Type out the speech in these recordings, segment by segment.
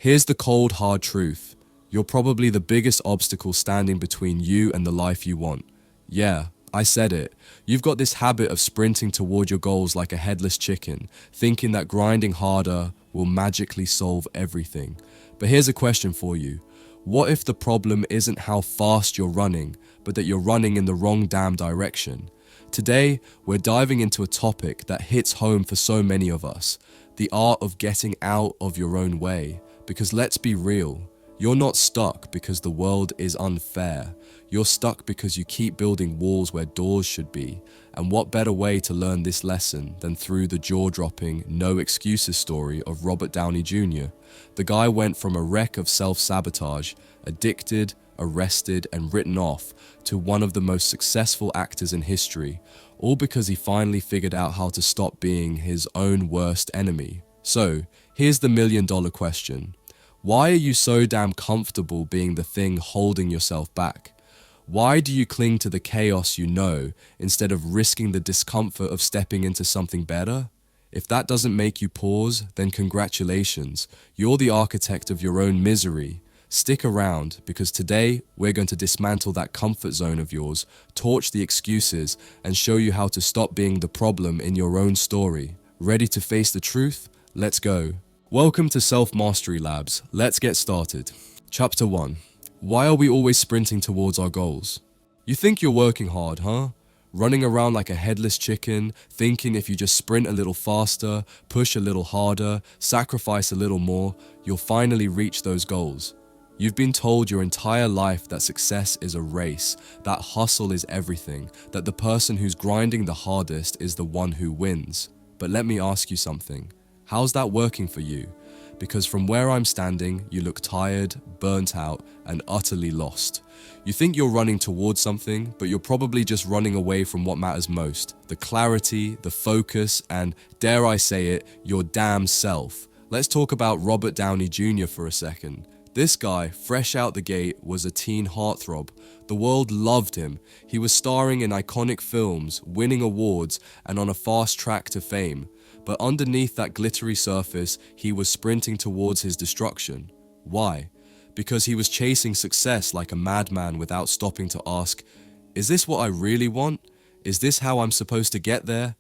Here's the cold, hard truth. You're probably the biggest obstacle standing between you and the life you want. Yeah, I said it. You've got this habit of sprinting toward your goals like a headless chicken, thinking that grinding harder will magically solve everything. But here's a question for you. What if the problem isn't how fast you're running, but that you're running in the wrong damn direction? Today, we're diving into a topic that hits home for so many of us, the art of getting out of your own way. Because let's be real, you're not stuck because the world is unfair. You're stuck because you keep building walls where doors should be. And what better way to learn this lesson than through the jaw-dropping, no excuses story of Robert Downey Jr. The guy went from a wreck of self-sabotage, addicted, arrested, and written off, to one of the most successful actors in history, all because he finally figured out how to stop being his own worst enemy. So, here's the million-dollar question. Why are you so damn comfortable being the thing holding yourself back? Why do you cling to the chaos you know instead of risking the discomfort of stepping into something better? If that doesn't make you pause, then congratulations. You're the architect of your own misery. Stick around, because today we're going to dismantle that comfort zone of yours, torch the excuses, and show you how to stop being the problem in your own story. Ready to face the truth? Let's go. Welcome to Self-Mastery Labs. Let's get started. Chapter 1. Why are we always sprinting towards our goals? You think you're working hard, huh? Running around like a headless chicken, thinking if you just sprint a little faster, push a little harder, sacrifice a little more, you'll finally reach those goals. You've been told your entire life that success is a race, that hustle is everything, that the person who's grinding the hardest is the one who wins. But let me ask you something. How's that working for you? Because from where I'm standing, you look tired, burnt out, and utterly lost. You think you're running towards something, but you're probably just running away from what matters most. The clarity, the focus, and, dare I say it, your damn self. Let's talk about Robert Downey Jr. for a second. This guy, fresh out the gate, was a teen heartthrob. The world loved him. He was starring in iconic films, winning awards, and on a fast track to fame. But underneath that glittery surface, he was sprinting towards his destruction. Why? Because he was chasing success like a madman without stopping to ask, is this what I really want? Is this how I'm supposed to get there?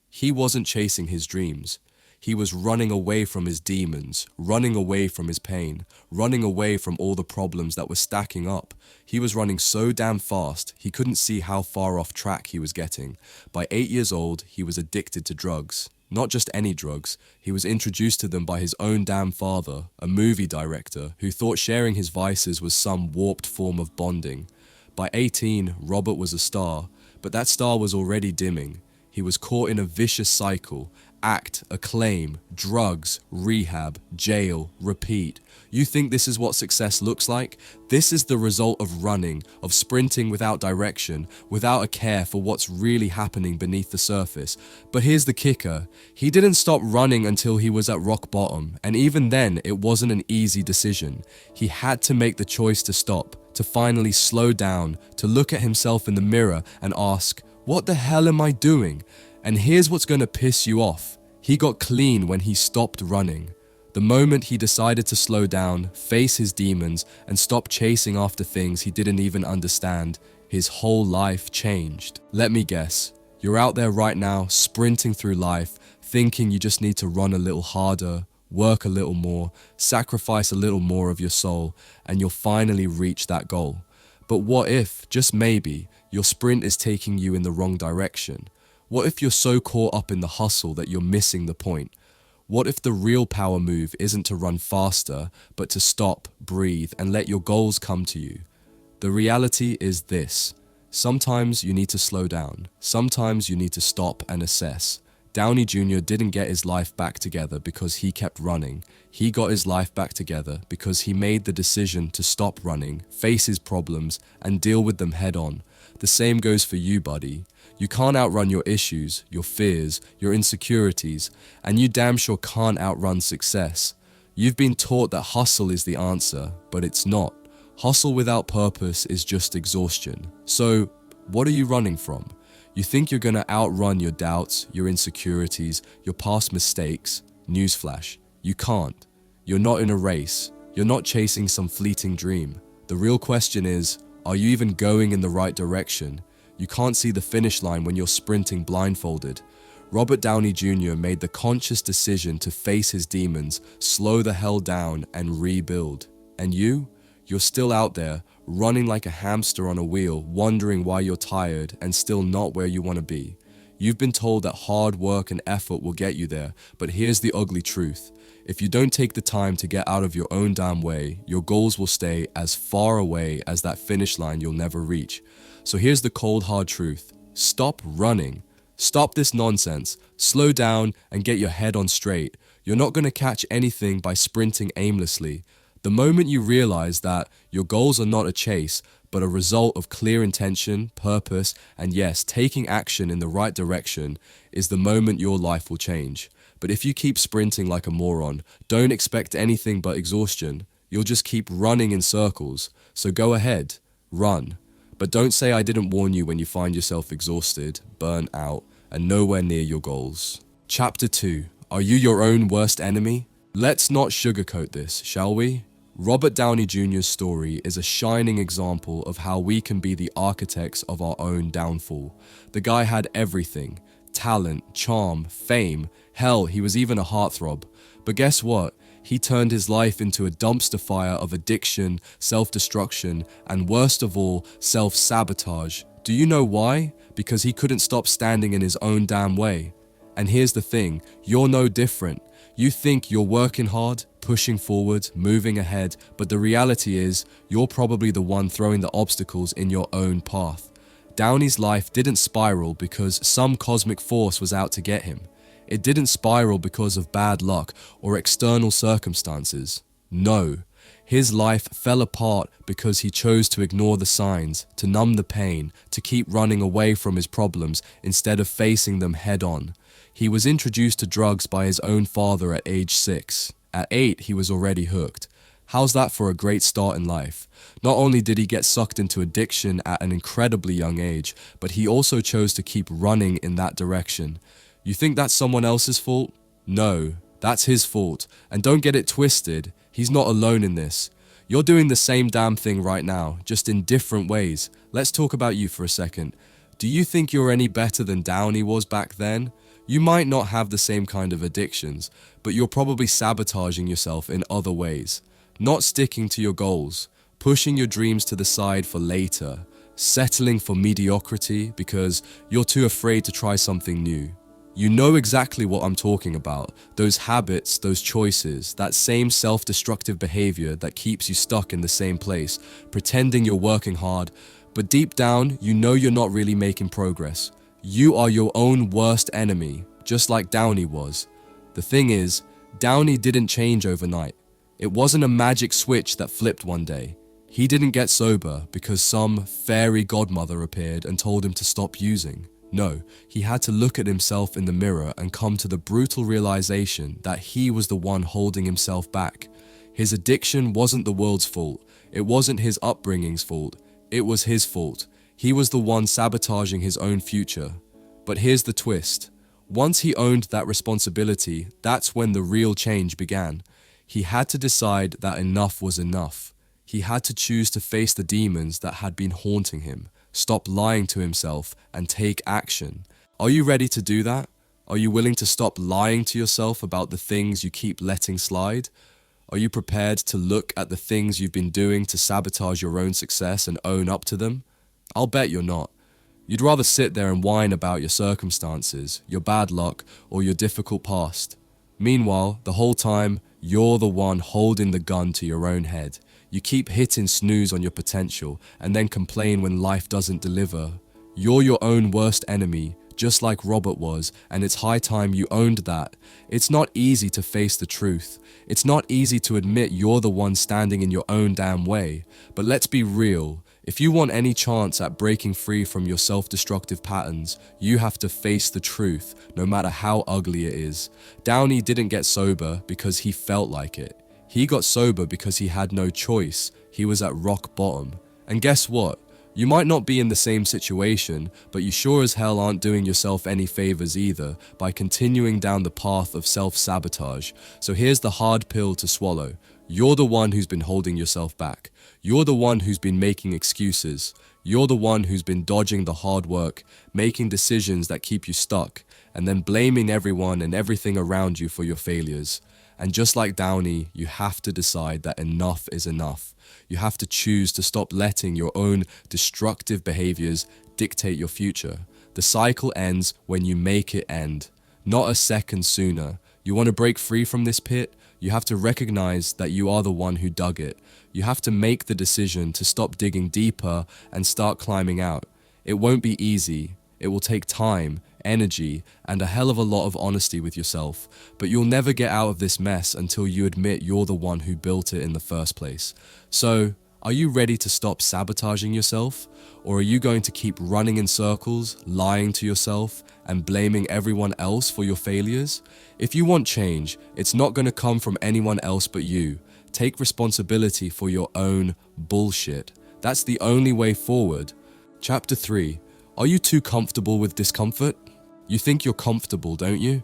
He wasn't chasing his dreams. He was running away from his demons, running away from his pain, running away from all the problems that were stacking up. He was running so damn fast, he couldn't see how far off track he was getting. By 8 years old, he was addicted to drugs. Not just any drugs, he was introduced to them by his own damn father, a movie director, who thought sharing his vices was some warped form of bonding. By 18, Robert was a star, but that star was already dimming. He was caught in a vicious cycle. Act, acclaim, drugs, rehab, jail, repeat. You think this is what success looks like? This is the result of running, of sprinting without direction, without a care for what's really happening beneath the surface. But here's the kicker. He didn't stop running until he was at rock bottom, and even then, it wasn't an easy decision. He had to make the choice to stop, to finally slow down, to look at himself in the mirror and ask, what the hell am I doing? And here's what's going to piss you off. He got clean when he stopped running. The moment he decided to slow down, face his demons, and stop chasing after things he didn't even understand, his whole life changed. Let me guess, you're out there right now, sprinting through life, thinking you just need to run a little harder, work a little more, sacrifice a little more of your soul, and you'll finally reach that goal. But what if, just maybe, your sprint is taking you in the wrong direction? What if you're so caught up in the hustle that you're missing the point? What if the real power move isn't to run faster, but to stop, breathe, and let your goals come to you? The reality is this. Sometimes you need to slow down. Sometimes you need to stop and assess. Downey Jr. didn't get his life back together because he kept running. He got his life back together because he made the decision to stop running, face his problems, and deal with them head on. The same goes for you, buddy. You can't outrun your issues, your fears, your insecurities, and you damn sure can't outrun success. You've been taught that hustle is the answer, but it's not. Hustle without purpose is just exhaustion. So, what are you running from? You think you're gonna outrun your doubts, your insecurities, your past mistakes? Newsflash, you can't. You're not in a race. You're not chasing some fleeting dream. The real question is, are you even going in the right direction? You can't see the finish line when you're sprinting blindfolded. Robert Downey Jr. made the conscious decision to face his demons, slow the hell down, and rebuild. And you're still out there, running like a hamster on a wheel, wondering why you're tired and still not where you want to be. You've been told that hard work and effort will get you there, but here's the ugly truth. If you don't take the time to get out of your own damn way, your goals will stay as far away as that finish line you'll never reach. So here's the cold hard truth. Stop running. Stop this nonsense. Slow down and get your head on straight. You're not going to catch anything by sprinting aimlessly. The moment you realize that your goals are not a chase, but a result of clear intention, purpose, and yes, taking action in the right direction, is the moment your life will change. But if you keep sprinting like a moron, don't expect anything but exhaustion. You'll just keep running in circles. So go ahead, run. But don't say I didn't warn you when you find yourself exhausted, burnt out, and nowhere near your goals. Chapter 2. Are you your own worst enemy? Let's not sugarcoat this, shall we? Robert Downey Jr.'s story is a shining example of how we can be the architects of our own downfall. The guy had everything: talent, charm, fame, hell, he was even a heartthrob. But guess what? He turned his life into a dumpster fire of addiction, self-destruction, and worst of all, self-sabotage. Do you know why? Because he couldn't stop standing in his own damn way. And here's the thing, you're no different. You think you're working hard, pushing forward, moving ahead, but the reality is, you're probably the one throwing the obstacles in your own path. Downey's life didn't spiral because some cosmic force was out to get him. It didn't spiral because of bad luck or external circumstances. No, his life fell apart because he chose to ignore the signs, to numb the pain, to keep running away from his problems instead of facing them head on. He was introduced to drugs by his own father at age 6. At 8, he was already hooked. How's that for a great start in life? Not only did he get sucked into addiction at an incredibly young age, but he also chose to keep running in that direction. You think that's someone else's fault? No, that's his fault. And don't get it twisted, he's not alone in this. You're doing the same damn thing right now, just in different ways. Let's talk about you for a second. Do you think you're any better than Downey was back then? You might not have the same kind of addictions, but you're probably sabotaging yourself in other ways. Not sticking to your goals, pushing your dreams to the side for later, settling for mediocrity because you're too afraid to try something new. You know exactly what I'm talking about. Those habits, those choices, that same self-destructive behavior that keeps you stuck in the same place, pretending you're working hard, but deep down, you know you're not really making progress. You are your own worst enemy, just like Downey was. The thing is, Downey didn't change overnight. It wasn't a magic switch that flipped one day. He didn't get sober because some fairy godmother appeared and told him to stop using. No, he had to look at himself in the mirror and come to the brutal realization that he was the one holding himself back. His addiction wasn't the world's fault. It wasn't his upbringing's fault. It was his fault. He was the one sabotaging his own future. But here's the twist. Once he owned that responsibility, that's when the real change began. He had to decide that enough was enough. He had to choose to face the demons that had been haunting him, stop lying to himself, and take action. Are you ready to do that? Are you willing to stop lying to yourself about the things you keep letting slide? Are you prepared to look at the things you've been doing to sabotage your own success and own up to them? I'll bet you're not. You'd rather sit there and whine about your circumstances, your bad luck, or your difficult past. Meanwhile, the whole time, you're the one holding the gun to your own head. You keep hitting snooze on your potential and then complain when life doesn't deliver. You're your own worst enemy, just like Robert was, and it's high time you owned that. It's not easy to face the truth. It's not easy to admit you're the one standing in your own damn way. But let's be real. If you want any chance at breaking free from your self-destructive patterns, you have to face the truth, no matter how ugly it is. Downey didn't get sober because he felt like it. He got sober because he had no choice. He was at rock bottom. And guess what? You might not be in the same situation, but you sure as hell aren't doing yourself any favors either by continuing down the path of self-sabotage. So here's the hard pill to swallow. You're the one who's been holding yourself back. You're the one who's been making excuses. You're the one who's been dodging the hard work, making decisions that keep you stuck, and then blaming everyone and everything around you for your failures. And just like Downey, you have to decide that enough is enough. You have to choose to stop letting your own destructive behaviors dictate your future. The cycle ends when you make it end, not a second sooner. You want to break free from this pit? You have to recognize that you are the one who dug it. You have to make the decision to stop digging deeper and start climbing out. It won't be easy. It will take time, energy, and a hell of a lot of honesty with yourself. But you'll never get out of this mess until you admit you're the one who built it in the first place. So, are you ready to stop sabotaging yourself? Or are you going to keep running in circles, lying to yourself, and blaming everyone else for your failures? If you want change, it's not going to come from anyone else but you. Take responsibility for your own bullshit. That's the only way forward. Chapter 3. Are you too comfortable with discomfort? You think you're comfortable, don't you?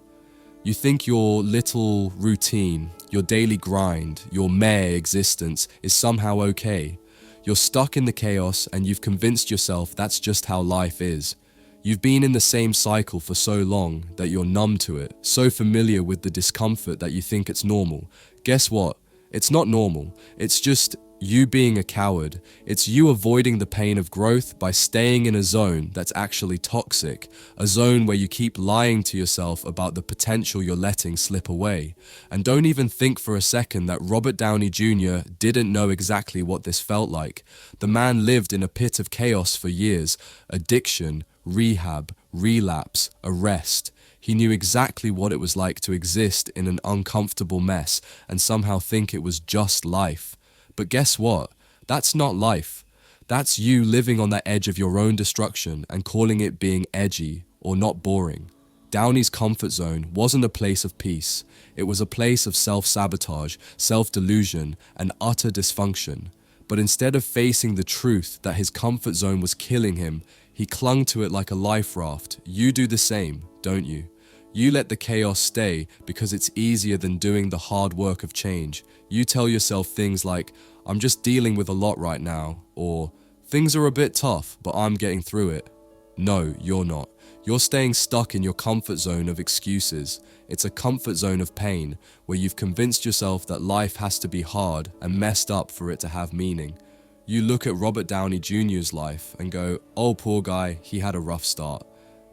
You think your little routine, your daily grind, your mere existence is somehow okay. You're stuck in the chaos and you've convinced yourself that's just how life is. You've been in the same cycle for so long that you're numb to it, so familiar with the discomfort that you think it's normal. Guess what? It's not normal. It's just you being a coward. It's you avoiding the pain of growth by staying in a zone that's actually toxic, a zone where you keep lying to yourself about the potential you're letting slip away. And don't even think for a second that Robert Downey Jr. didn't know exactly what this felt like. The man lived in a pit of chaos for years. Addiction, rehab, relapse, arrest. He knew exactly what it was like to exist in an uncomfortable mess and somehow think it was just life. But guess what? That's not life. That's you living on that edge of your own destruction and calling it being edgy or not boring. Downey's comfort zone wasn't a place of peace. It was a place of self-sabotage, self-delusion, and utter dysfunction. But instead of facing the truth that his comfort zone was killing him, he clung to it like a life raft. You do the same, don't you? You let the chaos stay because it's easier than doing the hard work of change. You tell yourself things like, I'm just dealing with a lot right now, or things are a bit tough, but I'm getting through it. No, you're not. You're staying stuck in your comfort zone of excuses. It's a comfort zone of pain, where you've convinced yourself that life has to be hard and messed up for it to have meaning. You look at Robert Downey Jr.'s life and go, oh, poor guy, he had a rough start.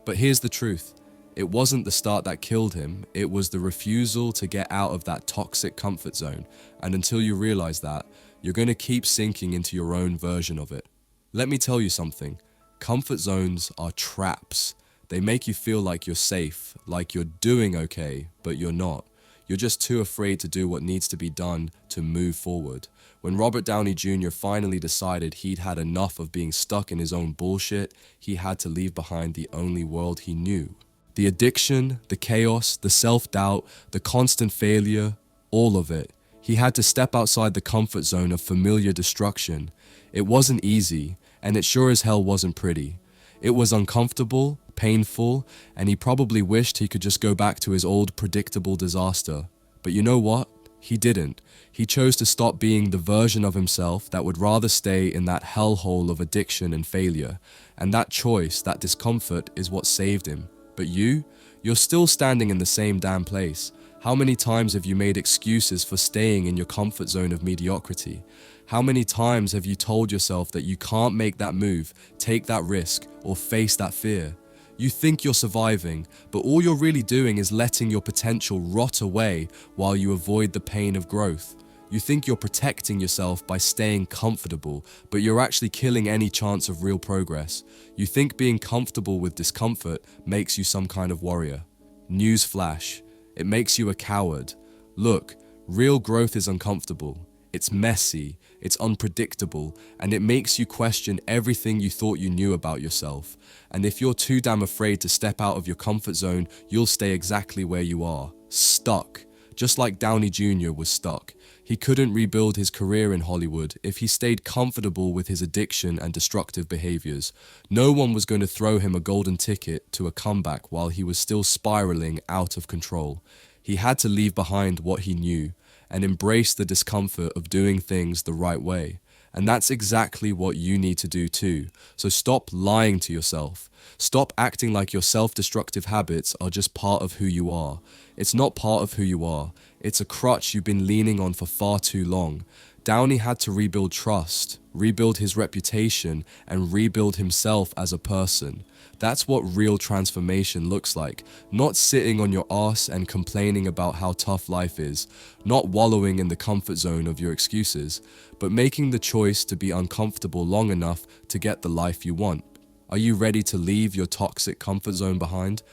But here's the truth. It wasn't the start that killed him, it was the refusal to get out of that toxic comfort zone. And until you realize that, you're going to keep sinking into your own version of it. Let me tell you something. Comfort zones are traps. They make you feel like you're safe, like you're doing okay, but you're not. You're just too afraid to do what needs to be done to move forward. When Robert Downey Jr. finally decided he'd had enough of being stuck in his own bullshit, he had to leave behind the only world he knew. The addiction, the chaos, the self-doubt, the constant failure, all of it. He had to step outside the comfort zone of familiar destruction. It wasn't easy, and it sure as hell wasn't pretty. It was uncomfortable, painful, and he probably wished he could just go back to his old predictable disaster. But you know what? He didn't. He chose to stop being the version of himself that would rather stay in that hellhole of addiction and failure. And that choice, that discomfort, is what saved him. But you're still standing in the same damn place. How many times have you made excuses for staying in your comfort zone of mediocrity? How many times have you told yourself that you can't make that move, take that risk, or face that fear? You think you're surviving, but all you're really doing is letting your potential rot away while you avoid the pain of growth. You think you're protecting yourself by staying comfortable, but you're actually killing any chance of real progress. You think being comfortable with discomfort makes you some kind of warrior. Newsflash, it makes you a coward. Look, real growth is uncomfortable. It's messy, it's unpredictable, and it makes you question everything you thought you knew about yourself. And if you're too damn afraid to step out of your comfort zone, you'll stay exactly where you are, stuck. Just like Downey Jr. was stuck. He couldn't rebuild his career in Hollywood if he stayed comfortable with his addiction and destructive behaviors. No one was going to throw him a golden ticket to a comeback while he was still spiraling out of control. He had to leave behind what he knew and embrace the discomfort of doing things the right way. And that's exactly what you need to do too. So stop lying to yourself. Stop acting like your self-destructive habits are just part of who you are. It's not part of who you are. It's a crutch you've been leaning on for far too long. Downey had to rebuild trust, rebuild his reputation, and rebuild himself as a person. That's what real transformation looks like. Not sitting on your ass and complaining about how tough life is. Not wallowing in the comfort zone of your excuses, but making the choice to be uncomfortable long enough to get the life you want. Are you ready to leave your toxic comfort zone behind?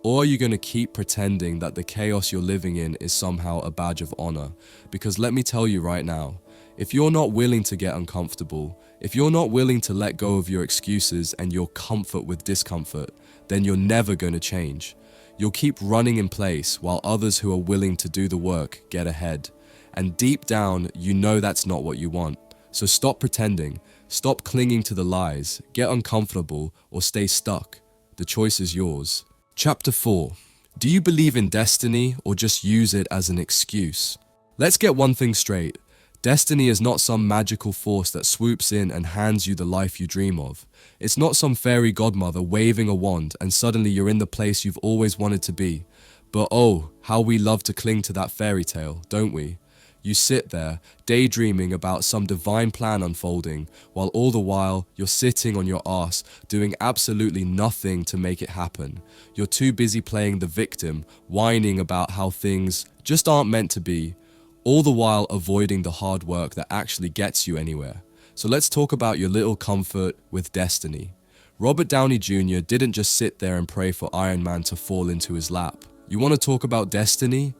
Or are you going to keep pretending that the chaos you're living in is somehow a badge of honor? Because let me tell you right now, if you're not willing to get uncomfortable, if you're not willing to let go of your excuses and your comfort with discomfort, then you're never going to change. You'll keep running in place while others who are willing to do the work get ahead. And deep down, you know that's not what you want. So stop pretending, stop clinging to the lies, get uncomfortable, or stay stuck. The choice is yours. Chapter 4. Do you believe in destiny or just use it as an excuse? Let's get one thing straight. Destiny is not some magical force that swoops in and hands you the life you dream of. It's not some fairy godmother waving a wand and suddenly you're in the place you've always wanted to be. But oh, how we love to cling to that fairy tale, don't we? You sit there, daydreaming about some divine plan unfolding, while all the while, you're sitting on your ass, doing absolutely nothing to make it happen. You're too busy playing the victim, whining about how things just aren't meant to be, all the while avoiding the hard work that actually gets you anywhere. So let's talk about your little comfort with destiny. Robert Downey Jr. didn't just sit there and pray for Iron Man to fall into his lap. You want to talk about destiny?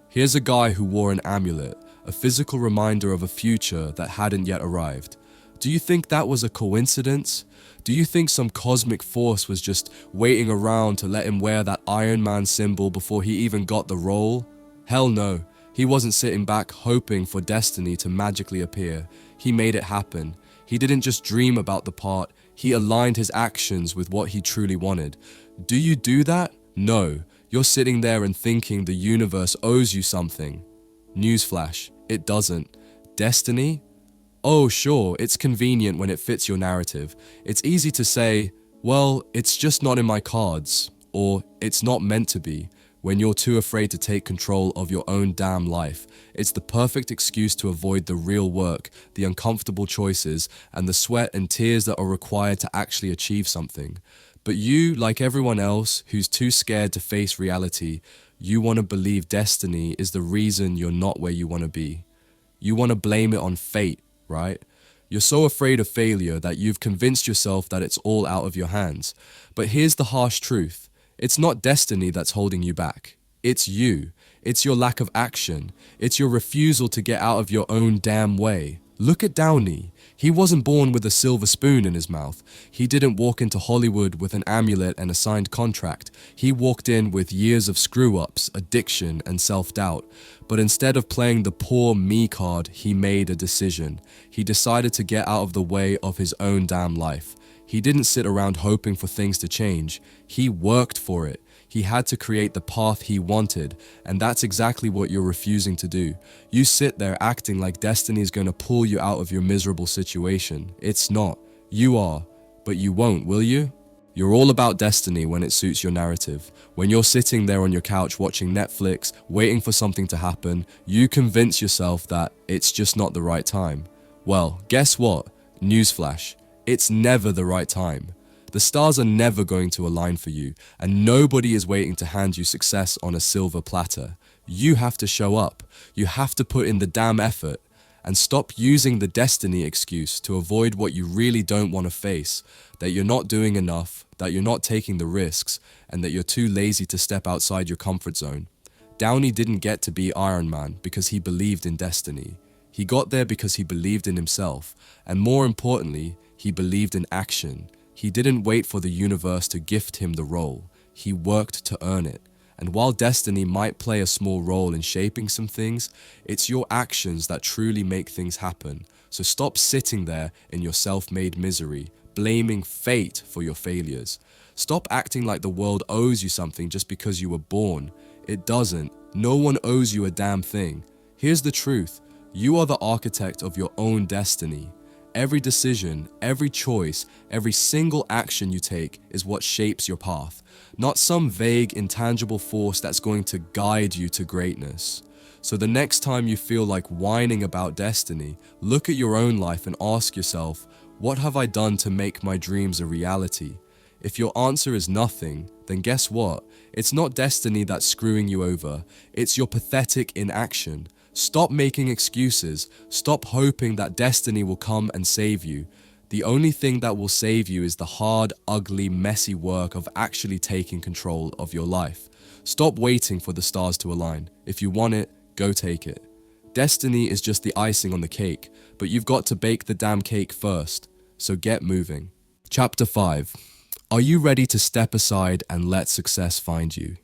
Here's a guy who wore an amulet, a physical reminder of a future that hadn't yet arrived. Do you think that was a coincidence? Do you think some cosmic force was just waiting around to let him wear that Iron Man symbol before he even got the role? Hell no. He wasn't sitting back hoping for destiny to magically appear. He made it happen. He didn't just dream about the part, he aligned his actions with what he truly wanted. Do you do that? No. You're sitting there and thinking the universe owes you something. Newsflash, it doesn't. Destiny? Oh, sure, it's convenient when it fits your narrative. It's easy to say, well, it's just not in my cards, or it's not meant to be, when you're too afraid to take control of your own damn life. It's the perfect excuse to avoid the real work, the uncomfortable choices, and the sweat and tears that are required to actually achieve something. But you, like everyone else who's too scared to face reality, you want to believe destiny is the reason you're not where you want to be. You want to blame it on fate, right? You're so afraid of failure that you've convinced yourself that it's all out of your hands. But here's the harsh truth. It's not destiny that's holding you back. It's you. It's your lack of action. It's your refusal to get out of your own damn way. Look at Downey. He wasn't born with a silver spoon in his mouth. He didn't walk into Hollywood with an amulet and a signed contract. He walked in with years of screw-ups, addiction, and self-doubt. But instead of playing the poor me card, he made a decision. He decided to get out of the way of his own damn life. He didn't sit around hoping for things to change. He worked for it. He had to create the path he wanted, and that's exactly what you're refusing to do. You sit there acting like destiny is going to pull you out of your miserable situation. It's not. You are. But you won't, will you? You're all about destiny when it suits your narrative. When you're sitting there on your couch watching Netflix, waiting for something to happen, you convince yourself that it's just not the right time. Well, guess what? Newsflash. It's never the right time. The stars are never going to align for you, and nobody is waiting to hand you success on a silver platter. You have to show up. You have to put in the damn effort. And stop using the destiny excuse to avoid what you really don't want to face, that you're not doing enough, that you're not taking the risks, and that you're too lazy to step outside your comfort zone. Downey didn't get to be Iron Man because he believed in destiny. He got there because he believed in himself, and more importantly, he believed in action. He didn't wait for the universe to gift him the role. He worked to earn it. And while destiny might play a small role in shaping some things, it's your actions that truly make things happen. So stop sitting there in your self-made misery, blaming fate for your failures. Stop acting like the world owes you something just because you were born. It doesn't. No one owes you a damn thing. Here's the truth. You are the architect of your own destiny. Every decision, every choice, every single action you take is what shapes your path, not some vague, intangible force that's going to guide you to greatness. So the next time you feel like whining about destiny, look at your own life and ask yourself, what have I done to make my dreams a reality? If your answer is nothing, then guess what? It's not destiny that's screwing you over. It's your pathetic inaction. Stop making excuses. Stop hoping that destiny will come and save you. The only thing that will save you is the hard, ugly, messy work of actually taking control of your life. Stop waiting for the stars to align. If you want it, go take it. Destiny is just the icing on the cake, but you've got to bake the damn cake first. So get moving. Chapter 5. Are you ready to step aside and let success find you?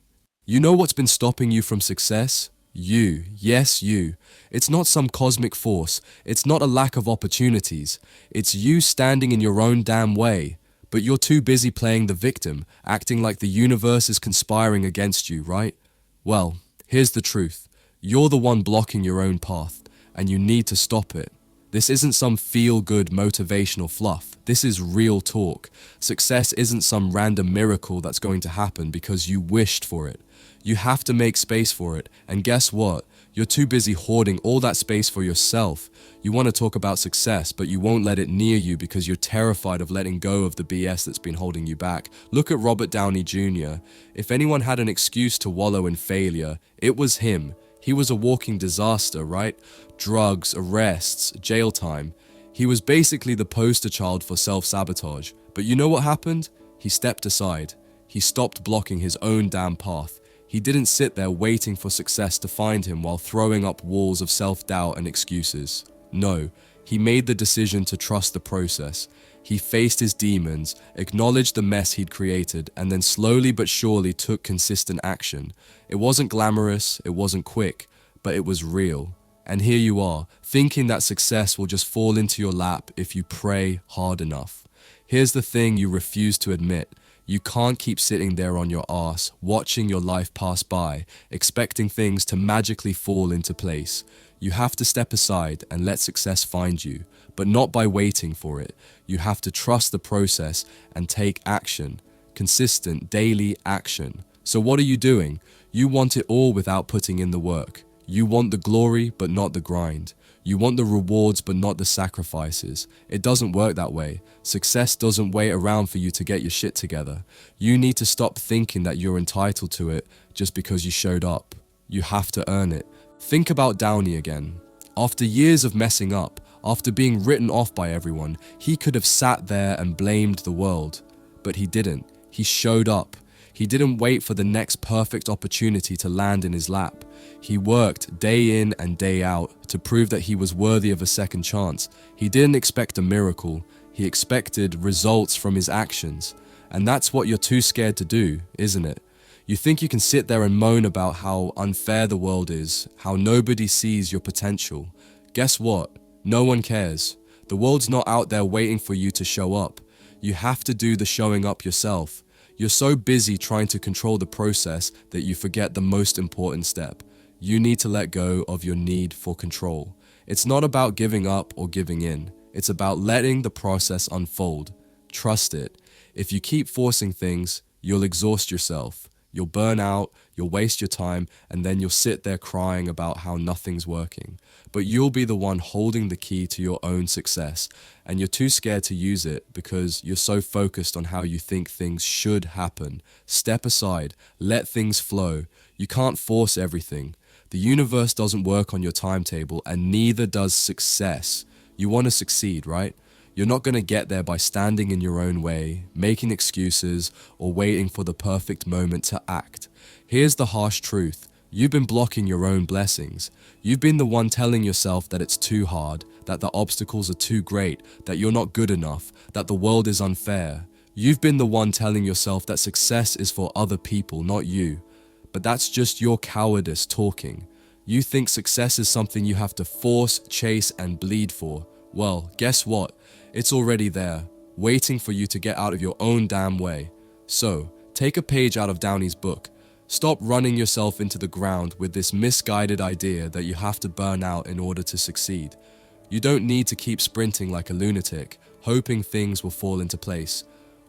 You know what's been stopping you from success? You. Yes, you. It's not some cosmic force. It's not a lack of opportunities. It's you standing in your own damn way. But you're too busy playing the victim, acting like the universe is conspiring against you, right? Well, here's the truth. You're the one blocking your own path, and you need to stop it. This isn't some feel-good motivational fluff. This is real talk. Success isn't some random miracle that's going to happen because you wished for it. You have to make space for it, and guess what? You're too busy hoarding all that space for yourself. You want to talk about success, but you won't let it near you because you're terrified of letting go of the BS that's been holding you back. Look at Robert Downey Jr. If anyone had an excuse to wallow in failure, it was him. He was a walking disaster, right? Drugs, arrests, jail time. He was basically the poster child for self-sabotage. But you know what happened? He stepped aside. He stopped blocking his own damn path. He didn't sit there waiting for success to find him while throwing up walls of self-doubt and excuses. No, he made the decision to trust the process. He faced his demons, acknowledged the mess he'd created, and then slowly but surely took consistent action. It wasn't glamorous, it wasn't quick, but it was real. And here you are, thinking that success will just fall into your lap if you pray hard enough. Here's the thing you refuse to admit. You can't keep sitting there on your ass, watching your life pass by, expecting things to magically fall into place. You have to step aside and let success find you, but not by waiting for it. You have to trust the process and take action. Consistent, daily action. So what are you doing? You want it all without putting in the work. You want the glory, but not the grind. You want the rewards, but not the sacrifices. It doesn't work that way. Success doesn't wait around for you to get your shit together. You need to stop thinking that you're entitled to it just because you showed up. You have to earn it. Think about Downey again. After years of messing up, after being written off by everyone, he could have sat there and blamed the world. But he didn't. He showed up. He didn't wait for the next perfect opportunity to land in his lap. He worked day in and day out to prove that he was worthy of a second chance. He didn't expect a miracle. He expected results from his actions. And that's what you're too scared to do, isn't it? You think you can sit there and moan about how unfair the world is, how nobody sees your potential. Guess what? No one cares. The world's not out there waiting for you to show up. You have to do the showing up yourself. You're so busy trying to control the process that you forget the most important step. You need to let go of your need for control. It's not about giving up or giving in. It's about letting the process unfold. Trust it. If you keep forcing things, you'll exhaust yourself. You'll burn out, you'll waste your time, and then you'll sit there crying about how nothing's working. But you'll be the one holding the key to your own success, and you're too scared to use it because you're so focused on how you think things should happen. Step aside, let things flow. You can't force everything. The universe doesn't work on your timetable, and neither does success. You want to succeed, right? You're not going to get there by standing in your own way, making excuses, or waiting for the perfect moment to act. Here's the harsh truth. You've been blocking your own blessings. You've been the one telling yourself that it's too hard, that the obstacles are too great, that you're not good enough, that the world is unfair. You've been the one telling yourself that success is for other people, not you. but that's just your cowardice talking. You think success is something you have to force, chase, and bleed for. Well, guess what? It's already there, waiting for you to get out of your own damn way. So, take a page out of Downey's book. Stop running yourself into the ground with this misguided idea that you have to burn out in order to succeed. You don't need to keep sprinting like a lunatic, hoping things will fall into place.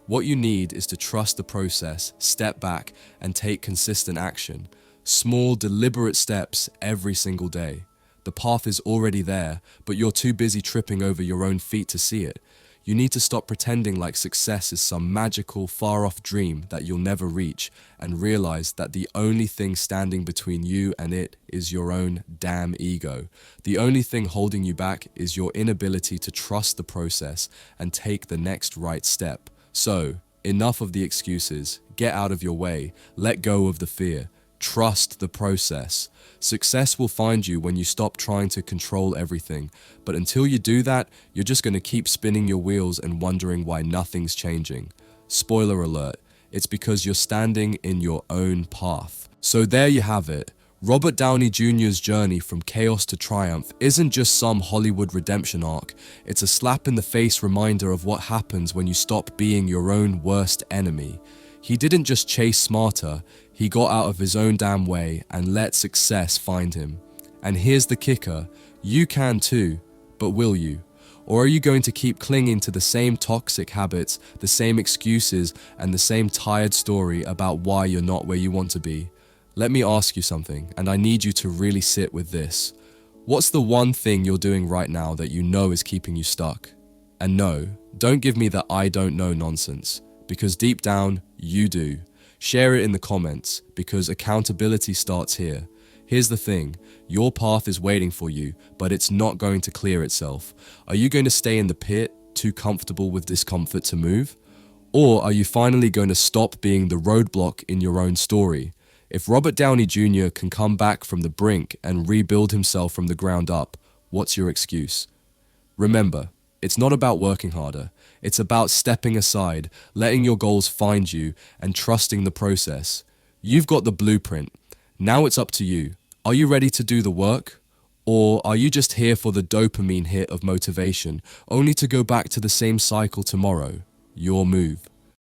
What you need is to trust the process, step back, and take consistent action. Small, deliberate steps every single day. The path is already there, but you're too busy tripping over your own feet to see it. You need to stop pretending like success is some magical, far-off dream that you'll never reach, and realize that the only thing standing between you and it is your own damn ego. The only thing holding you back is your inability to trust the process and take the next right step. So, enough of the excuses. Get out of your way. Let go of the fear. Trust the process. Success will find you when you stop trying to control everything. But until you do that, you're just going to keep spinning your wheels and wondering why nothing's changing. Spoiler alert, it's because you're standing in your own path. So there you have it. Robert Downey Jr.'s journey from chaos to triumph isn't just some Hollywood redemption arc. It's a slap-in-the-face reminder of what happens when you stop being your own worst enemy. He didn't just chase smarter, he got out of his own damn way and let success find him. And here's the kicker, you can too, but will you? Or are you going to keep clinging to the same toxic habits, the same excuses, and the same tired story about why you're not where you want to be? Let me ask you something, and I need you to really sit with this. What's the one thing you're doing right now that you know is keeping you stuck? And no, don't give me the I don't know nonsense, because deep down, you do. Share it in the comments, because accountability starts here. Here's the thing, your path is waiting for you, but it's not going to clear itself. Are you going to stay in the pit, too comfortable with discomfort to move? Or are you finally going to stop being the roadblock in your own story? If Robert Downey Jr. can come back from the brink and rebuild himself from the ground up, what's your excuse? Remember, it's not about working harder. It's about stepping aside, letting your goals find you, and trusting the process. You've got the blueprint. Now it's up to you. Are you ready to do the work? Or are you just here for the dopamine hit of motivation, only to go back to the same cycle tomorrow? Your move.